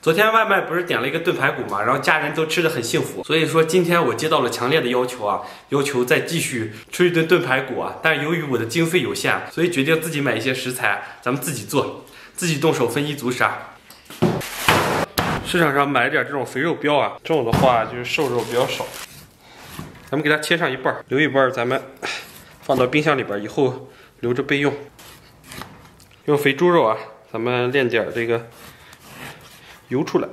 昨天外卖不是点了一个炖排骨嘛，然后家人都吃得很幸福，所以说今天我接到了强烈的要求啊，要求再继续吃一顿炖排骨啊。但是由于我的经费有限，所以决定自己买一些食材，咱们自己做，自己动手分一足杀。市场上买了点这种肥肉膘啊，这种的话就是瘦肉比较少，咱们给它切上一半，留一半咱们放到冰箱里边，以后留着备用。用肥猪肉啊，咱们炼点这个油出来，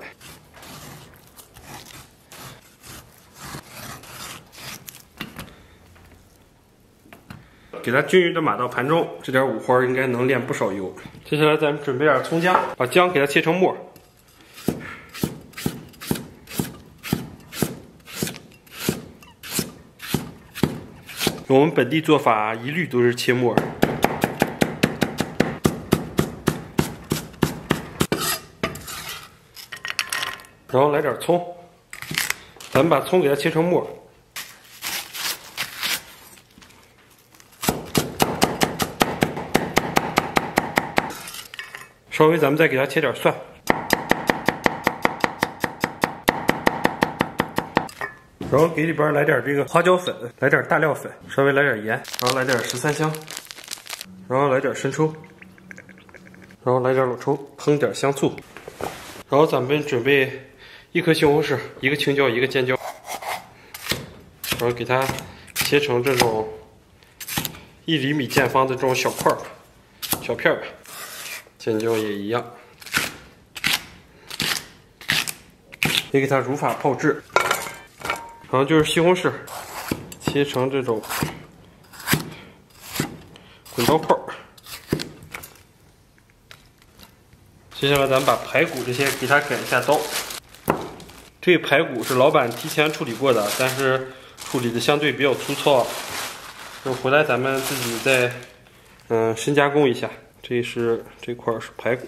给它均匀的码到盘中，这点五花应该能炼不少油。接下来咱们准备点葱姜，把姜给它切成末。我们本地做法一律都是切末。然后来点葱，咱们把葱给它切成末。稍微咱们再给它切点蒜。然后给里边来点这个花椒粉，来点大料粉，稍微来点盐，然后来点13香，然后来点生抽，然后来点老抽，烹点香醋。然后咱们准备1颗西红柿，1个青椒，1个尖椒，然后给它切成这种1厘米见方的这种小块儿、小片儿。尖椒也一样，也给它如法炮制。然后就是西红柿，切成这种滚刀块。接下来咱们把排骨这些给它改一下刀。这排骨是老板提前处理过的，但是处理的相对比较粗糙，就回来咱们自己再深加工一下。这块是排骨。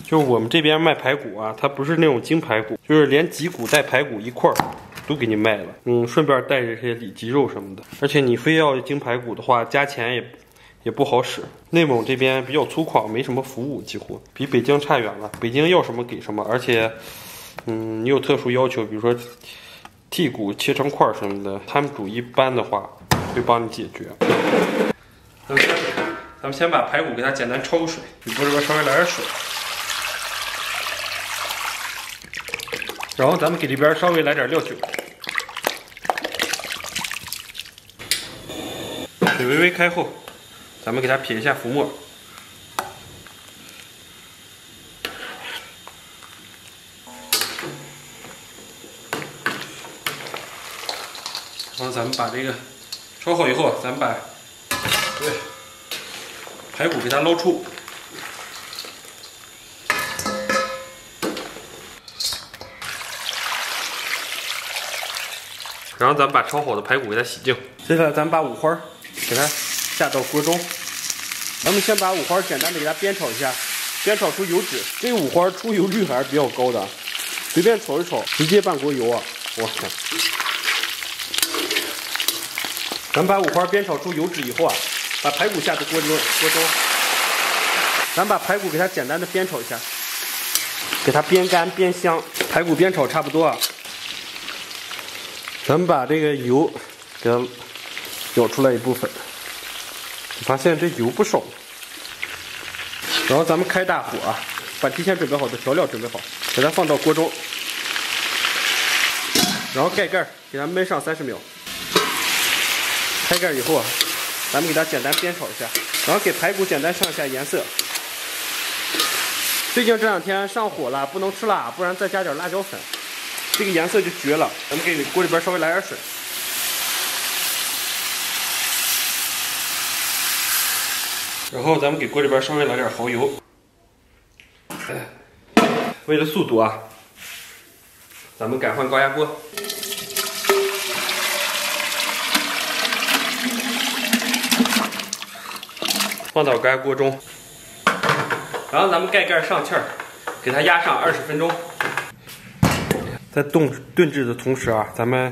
就我们这边卖排骨啊，它不是那种精排骨，就是连脊骨带排骨一块儿都给你卖了，顺便带着这些里脊肉什么的。而且你非要精排骨的话，加钱也不好使。内蒙这边比较粗犷，没什么服务，几乎比北京差远了。北京要什么给什么，而且你有特殊要求，比如说剔骨切成块什么的，他们煮一般的话会帮你解决。咱们先把排骨给它简单焯个水，底部这边稍微来点水。然后咱们给里边稍微来点料酒，水微微开后，咱们给它撇一下浮沫，然后咱们把这个焯好以后，咱们把排骨给它捞出。然后咱们把焯好的排骨给它洗净。接下来咱们把五花给它下到锅中，咱们先把五花简单的给它煸炒一下，煸炒出油脂。这个五花出油率还是比较高的，随便炒一炒，直接半锅油啊！我靠！咱们把五花煸炒出油脂以后啊，把排骨下到锅中，咱们把排骨给它简单的煸炒一下，给它煸干煸香。排骨煸炒差不多啊。咱们把这个油给它舀出来一部分，发现这油不少。然后咱们开大火啊，把提前准备好的调料准备好，给它放到锅中，然后盖盖给它焖上30秒。开盖以后啊，咱们给它简单煸炒一下，然后给排骨简单上一下颜色。最近这2天上火了，不能吃辣，不然再加点辣椒粉。这个颜色就绝了。咱们给锅里边稍微来点水，然后咱们给锅里边稍微来点蚝油。为了速度啊，咱们改换高压锅，放到高压锅中，然后咱们盖盖上气儿，给它压上20分钟。在炖制的同时啊，咱们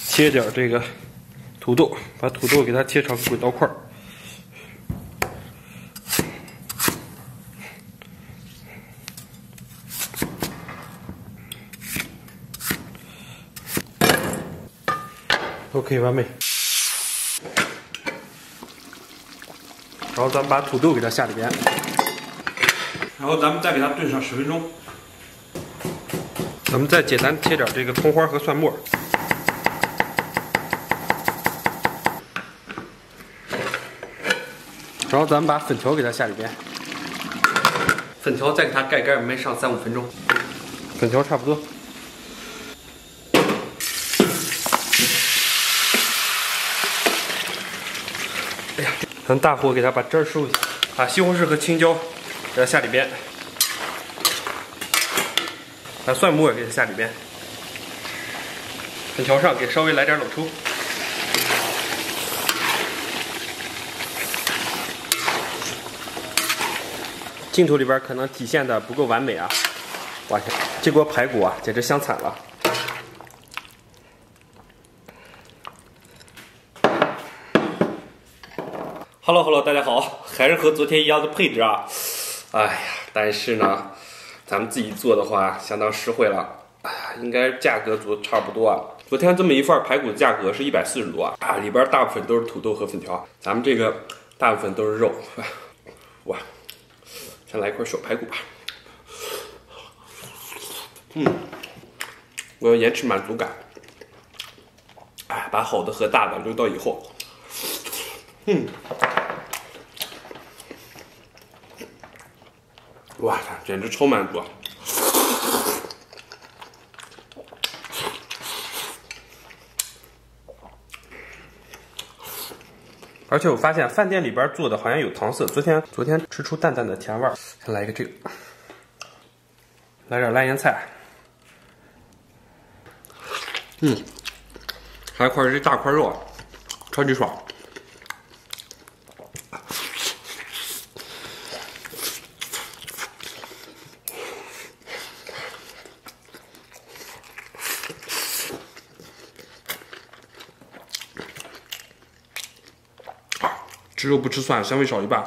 切点这个土豆，把土豆给它切成滚刀块。OK， 完美。然后咱们把土豆给它下里边，然后咱们再给它炖上10分钟。咱们再简单切点这个葱花和蒜末，然后咱们把粉条给它下里边，粉条再给它盖盖焖上3、5分钟，粉条差不多。哎呀，咱大火给它把汁儿收一下，把西红柿和青椒给它下里边。把蒜末给它下里边，粉条上给稍微来点老抽，镜头里边可能体现的不够完美啊！哇塞，这锅排骨啊，简直香惨了。Hello， 大家好，还是和昨天一样的配置啊。哎呀，但是呢。咱们自己做的话，相当实惠了，应该价格做差不多啊。昨天这么一份排骨的价格是140多啊，里边大部分都是土豆和粉条，咱们这个大部分都是肉。哇，先来一块小排骨吧。我要延迟满足感，把好的和大的留到以后。哇，简直超满足！而且我发现饭店里边做的好像有糖色，昨天吃出淡淡的甜味儿。先来一个这个，来点烂腌菜，还有块这大块肉啊，超级爽。吃肉不吃蒜，香味少一半。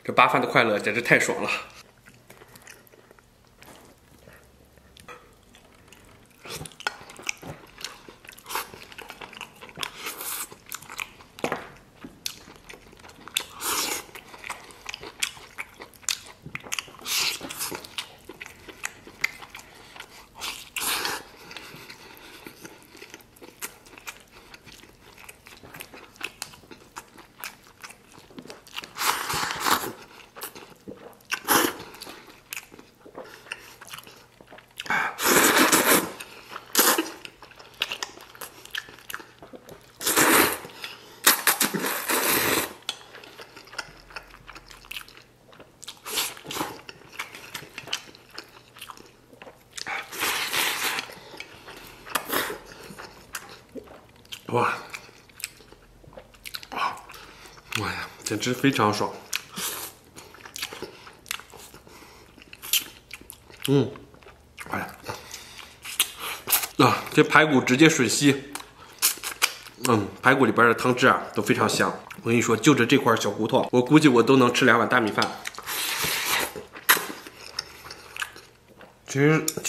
这扒饭的快乐简直太爽了。哇，哇呀，简直非常爽。哎呀，这排骨直接吮吸，排骨里边的汤汁啊都非常香。我跟你说，就着这块小骨头，我估计我都能吃2碗大米饭。其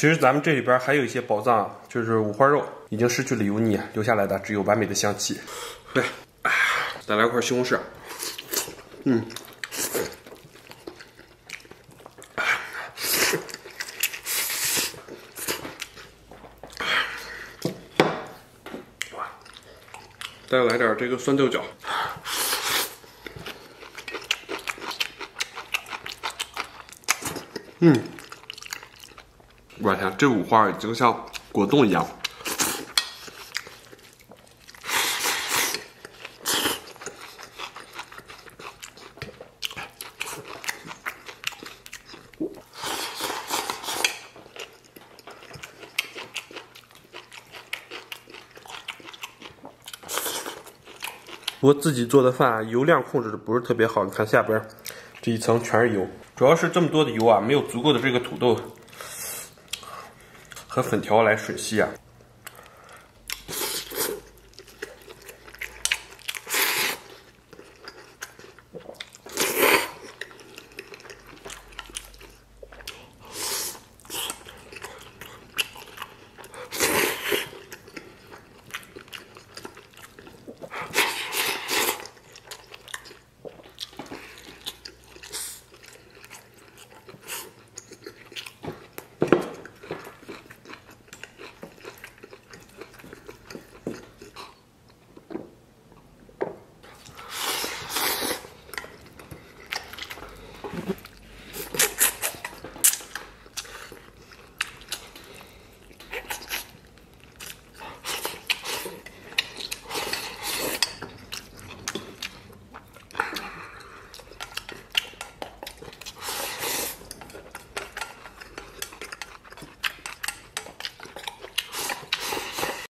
实咱们这里边还有一些宝藏，就是五花肉已经失去了油腻，留下来的只有完美的香气。对，再来块西红柿，再来点这个酸豆角。我天，这五花已经像果冻一样。我自己做的饭油量控制的不是特别好，你看下边这一层全是油，主要是这么多的油啊，没有足够的这个土豆和粉条来吮吸啊。